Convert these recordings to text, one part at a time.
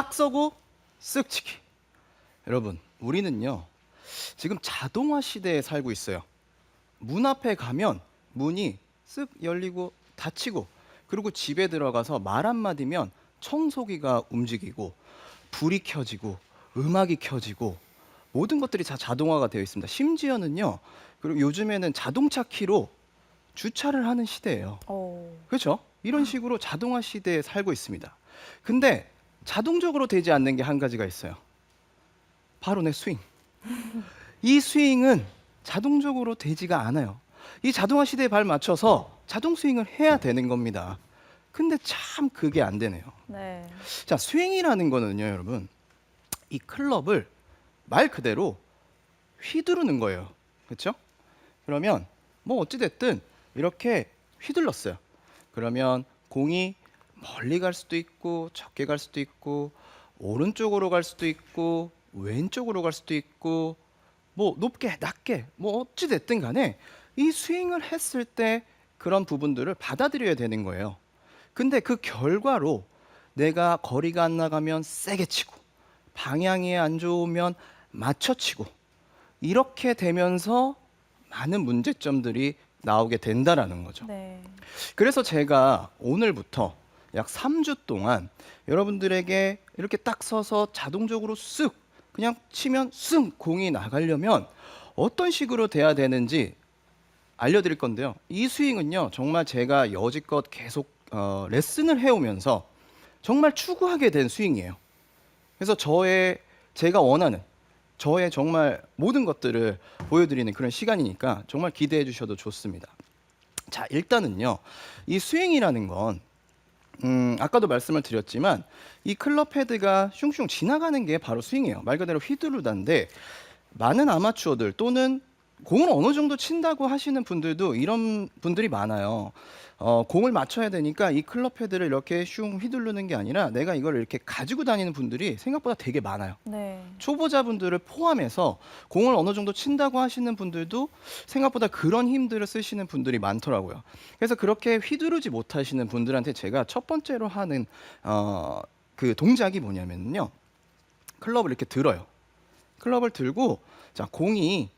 딱 서고 쓱 치기. 여러분, 우리는요 지금 자동화 시대에 살고 있어요. 문 앞에 가면 문이 쓱 열리고 닫히고, 그리고 집에 들어가서 말 한마디면 청소기가 움직이고 불이 켜지고 음악이 켜지고 모든 것들이 다 자동화가 되어 있습니다. 심지어는요, 그리고 요즘에는 자동차 키로 주차를 하는 시대예요. 그렇죠? 이런 식으로 자동화 시대에 살고 있습니다. 근데 자동적으로 되지 않는 게 한 가지가 있어요. 바로 내 스윙. 이 스윙은 자동적으로 되지가 않아요. 이 자동화 시대에 발 맞춰서 자동 스윙을 해야 되는 겁니다. 근데 참 그게 안 되네요. 네. 자, 스윙이라는 거는요, 여러분, 이 클럽을 말 그대로 휘두르는 거예요. 그렇죠? 그러면 뭐 어찌 됐든 이렇게 휘둘렀어요. 그러면 공이 멀리 갈 수도 있고 적게 갈 수도 있고 오른쪽으로 갈 수도 있고 왼쪽으로 갈 수도 있고 뭐 높게 낮게 뭐 어찌 됐든 간에 이 스윙을 했을 때 그런 부분들을 받아들여야 되는 거예요. 근데 그 결과로 내가 거리가 안 나가면 세게 치고 방향이 안 좋으면 맞춰 치고 이렇게 되면서 많은 문제점들이 나오게 된다라는 거죠. 네. 그래서 제가 오늘부터 약 3주 동안 여러분들에게 이렇게 딱 서서 자동적으로 쓱 그냥 치면 쓱 공이 나가려면 어떤 식으로 돼야 되는지 알려드릴 건데요. 이 스윙은요, 정말 제가 여지껏 계속 레슨을 해오면서 정말 추구하게 된 스윙이에요. 그래서 제가 원하는 저의 정말 모든 것들을 보여드리는 그런 시간이니까 정말 기대해 주셔도 좋습니다. 자, 일단은요, 이 스윙이라는 건 아까도 말씀을 드렸지만 이 클럽 헤드가 슝슝 지나가는 게 바로 스윙이에요. 말 그대로 휘두르다인데, 많은 아마추어들 또는 공을 어느 정도 친다고 하시는 분들도 이런 분들이 많아요. 공을 맞춰야 되니까 이 클럽 헤드를 이렇게 슝 휘두르는 게 아니라 내가 이걸 이렇게 가지고 다니는 분들이 생각보다 되게 많아요. 네. 초보자분들을 포함해서 공을 어느 정도 친다고 하시는 분들도 생각보다 그런 힘들을 쓰시는 분들이 많더라고요. 그래서 그렇게 휘두르지 못하시는 분들한테 제가 첫 번째로 하는 그 동작이 뭐냐면요, 클럽을 이렇게 들어요. 클럽을 들고, 자, 공이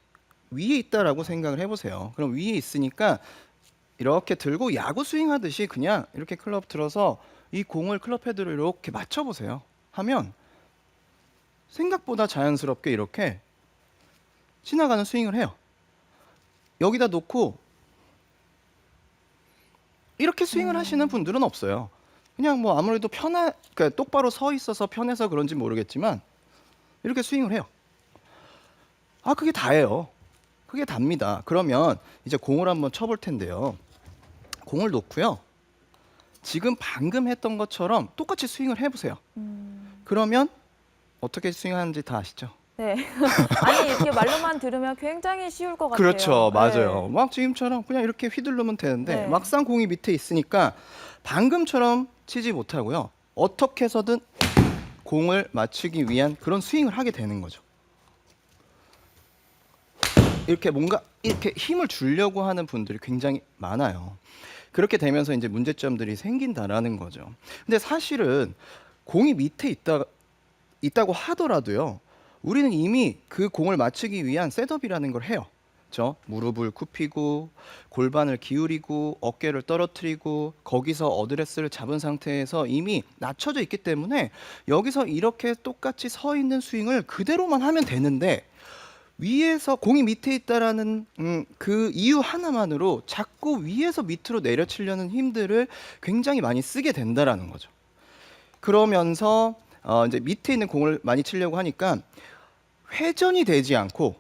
위에 있다라고 생각을 해보세요. 그럼 위에 있으니까 이렇게 들고 야구 스윙 하듯이 그냥 이렇게 클럽 들어서 이 공을 클럽 헤드로 이렇게 맞춰보세요. 하면 생각보다 자연스럽게 이렇게 지나가는 스윙을 해요. 여기다 놓고 이렇게 스윙을 하시는 분들은 없어요. 그냥 뭐 아무래도 그러니까 똑바로 서 있어서 편해서 그런지 모르겠지만 이렇게 스윙을 해요. 아, 그게 다예요. 그게 답니다. 그러면 이제 공을 한번 쳐볼 텐데요. 공을 놓고요, 지금 방금 했던 것처럼 똑같이 스윙을 해보세요. 그러면 어떻게 스윙하는지 다 아시죠? 네. 아니, 이렇게 말로만 들으면 굉장히 쉬울 것 같아요. 그렇죠, 맞아요. 네. 막 지금처럼 그냥 이렇게 휘두르면 되는데 네. 막상 공이 밑에 있으니까 방금처럼 치지 못하고요, 어떻게 해서든 공을 맞추기 위한 그런 스윙을 하게 되는 거죠. 이렇게 뭔가 이렇게 힘을 주려고 하는 분들이 굉장히 많아요. 그렇게 되면서 이제 문제점들이 생긴다라는 거죠. 근데 사실은 공이 밑에 있다고 하더라도요, 우리는 이미 그 공을 맞추기 위한 셋업이라는 걸 해요. 그렇죠? 무릎을 굽히고 골반을 기울이고 어깨를 떨어뜨리고 거기서 어드레스를 잡은 상태에서 이미 낮춰져 있기 때문에 여기서 이렇게 똑같이 서 있는 스윙을 그대로만 하면 되는데, 위에서 공이 밑에 있다라는 그 이유 하나만으로 자꾸 위에서 밑으로 내려치려는 힘들을 굉장히 많이 쓰게 된다라는 거죠. 그러면서 이제 밑에 있는 공을 많이 치려고 하니까 회전이 되지 않고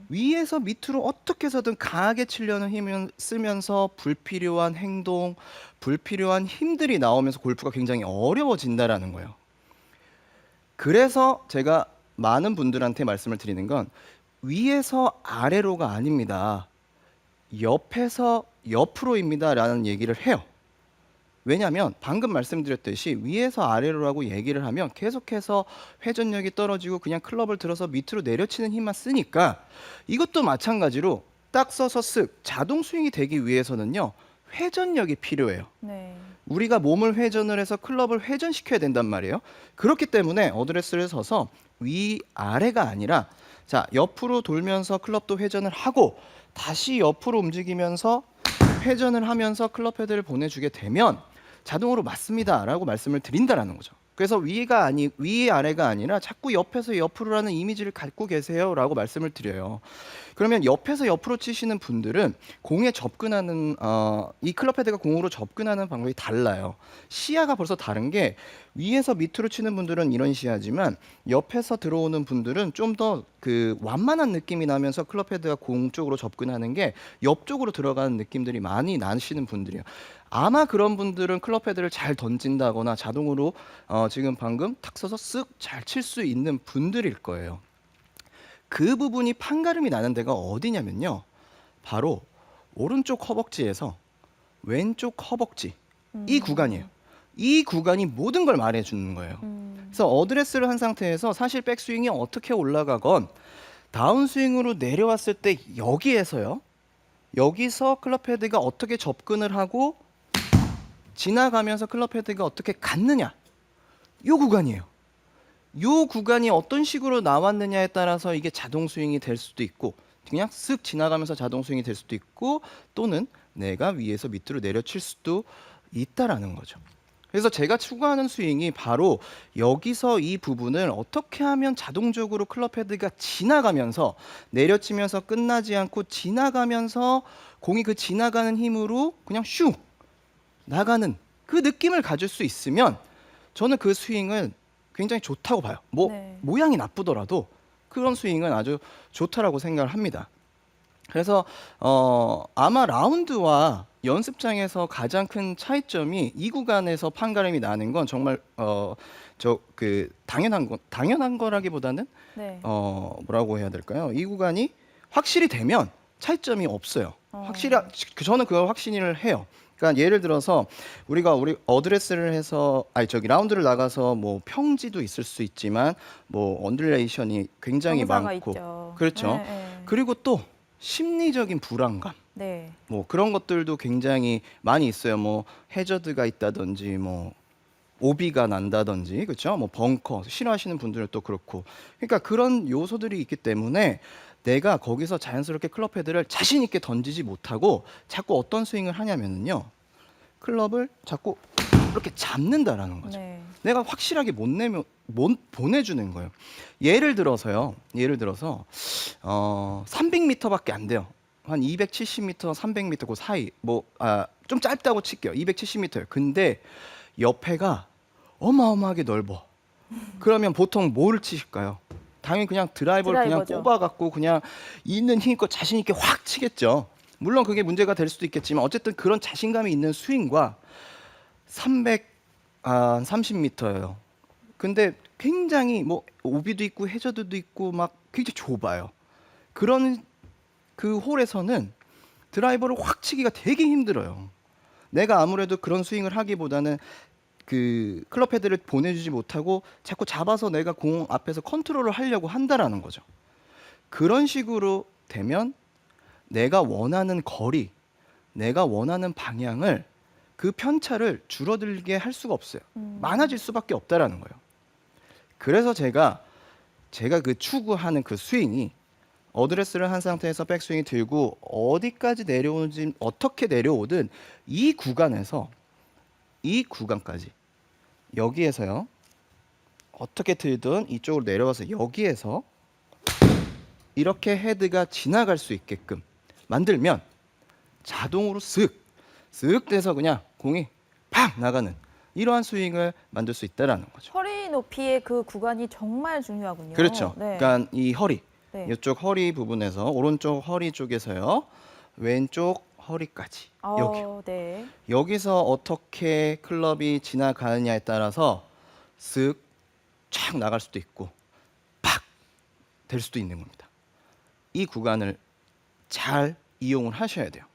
위에서 밑으로 어떻게 해서든 강하게 치려는 힘을 쓰면서 불필요한 행동, 불필요한 힘들이 나오면서 골프가 굉장히 어려워진다라는 거예요. 그래서 제가 많은 분들한테 말씀을 드리는 건 위에서 아래로가 아닙니다. 옆에서 옆으로입니다 라는 얘기를 해요. 왜냐하면 방금 말씀드렸듯이 위에서 아래로라고 얘기를 하면 계속해서 회전력이 떨어지고 그냥 클럽을 들어서 밑으로 내려치는 힘만 쓰니까, 이것도 마찬가지로 딱 서서 쓱 자동 스윙이 되기 위해서는요, 회전력이 필요해요. 네. 우리가 몸을 회전을 해서 클럽을 회전시켜야 된단 말이에요. 그렇기 때문에 어드레스를 서서 위아래가 아니라 자, 옆으로 돌면서 클럽도 회전을 하고 다시 옆으로 움직이면서 회전을 하면서 클럽 헤드를 보내주게 되면 자동으로 맞습니다라고 말씀을 드린다라는 거죠. 그래서 위아래가 아니라 자꾸 옆에서 옆으로라는 이미지를 갖고 계세요라고 말씀을 드려요. 그러면 옆에서 옆으로 치시는 분들은 공에 접근하는 이 클럽 헤드가 공으로 접근하는 방법이 달라요. 시야가 벌써 다른 게 위에서 밑으로 치는 분들은 이런 시야지만 옆에서 들어오는 분들은 좀 더 그 완만한 느낌이 나면서 클럽 헤드가 공 쪽으로 접근하는 게 옆쪽으로 들어가는 느낌들이 많이 나시는 분들이에요. 아마 그런 분들은 클럽 헤드를 잘 던진다거나 자동으로 지금 방금 탁 서서 쓱 잘 칠 수 있는 분들일 거예요. 그 부분이 판가름이 나는 데가 어디냐면요. 바로 오른쪽 허벅지에서 왼쪽 허벅지 이 구간이에요. 이 구간이 모든 걸 말해주는 거예요. 그래서 어드레스를 한 상태에서 사실 백스윙이 어떻게 올라가건 다운스윙으로 내려왔을 때 여기에서요. 여기서 클럽 헤드가 어떻게 접근을 하고 지나가면서 클럽 헤드가 어떻게 갔느냐. 요 구간이에요. 요 구간이 어떤 식으로 나왔느냐에 따라서 이게 자동 스윙이 될 수도 있고 그냥 쓱 지나가면서 자동 스윙이 될 수도 있고 또는 내가 위에서 밑으로 내려칠 수도 있다라는 거죠. 그래서 제가 추구하는 스윙이 바로 여기서 이 부분을 어떻게 하면 자동적으로 클럽 헤드가 지나가면서 내려치면서 끝나지 않고 지나가면서 공이 그 지나가는 힘으로 그냥 슉 나가는 그 느낌을 가질 수 있으면 저는 그 스윙은 굉장히 좋다고 봐요. 네. 모양이 나쁘더라도 그런 스윙은 아주 좋다라고 생각을 합니다. 그래서 아마 라운드와 연습장에서 가장 큰 차이점이 이 구간에서 판가름이 나는 건 정말 당연한 거라기보다는 네. 뭐라고 해야 될까요? 이 구간이 확실히 되면 차이점이 없어요. 저는 그걸 확신을 해요. 그러니까 예를 들어서 우리 어드레스를 해서 라운드를 나가서 뭐 평지도 있을 수 있지만 뭐 언듈레이션이 굉장히 경사가 많고 있죠. 그렇죠. 네, 네. 그리고 또 심리적인 불안감 네. 뭐 그런 것들도 굉장히 많이 있어요. 뭐 해저드가 있다든지 뭐 오비가 난다든지 그렇죠. 뭐 벙커 싫어하시는 분들은 또 그렇고 그러니까 그런 요소들이 있기 때문에 내가 거기서 자연스럽게 클럽 헤드를 자신 있게 던지지 못하고 자꾸 어떤 스윙을 하냐면요. 클럽을 자꾸 이렇게 잡는다라는 거죠. 네. 내가 확실하게 못 보내주는 거예요. 예를 들어서 300m밖에 안 돼요. 한 270m, 300m 그 사이 좀 짧다고 칠게요. 270m예요. 근데 옆에가 어마어마하게 넓어. 그러면 보통 뭘 치실까요? 당연히 그냥 드라이버를 그냥 드라이버죠. 꼽아갖고 그냥 있는 힘껏 자신 있게 확 치겠죠. 물론 그게 문제가 될 수도 있겠지만 어쨌든 그런 자신감이 있는 스윙과 330m예요. 근데 굉장히 뭐 오비도 있고 해저드도 있고 막 굉장히 좁아요. 그런 그 홀에서는 드라이버를 확 치기가 되게 힘들어요. 내가 아무래도 그런 스윙을 하기보다는 그 클럽 헤드를 보내주지 못하고 자꾸 잡아서 내가 공 앞에서 컨트롤을 하려고 한다라는 거죠. 그런 식으로 되면 내가 원하는 거리, 내가 원하는 방향을 그 편차를 줄어들게 할 수가 없어요. 많아질 수밖에 없다라는 거예요. 그래서 제가 그 추구하는 그 스윙이 어드레스를 한 상태에서 백스윙이 들고 어디까지 내려오는지 어떻게 내려오든 이 구간까지 여기에서요. 어떻게 들든 이쪽으로 내려와서 여기에서 이렇게 헤드가 지나갈 수 있게끔 만들면 자동으로 쓱 돼서 그냥 공이 팍 나가는 이러한 스윙을 만들 수 있다라는 거죠. 허리 높이의 그 구간이 정말 중요하군요. 그렇죠. 네. 그러니까 이 허리, 네. 이쪽 허리 부분에서 오른쪽 허리 쪽에서요. 왼쪽 허리까지 여기. 네. 여기서 어떻게 클럽이 지나가느냐에 따라서 쓱 쫙 나갈 수도 있고 팍 될 수도 있는 겁니다. 이 구간을 잘 이용을 하셔야 돼요.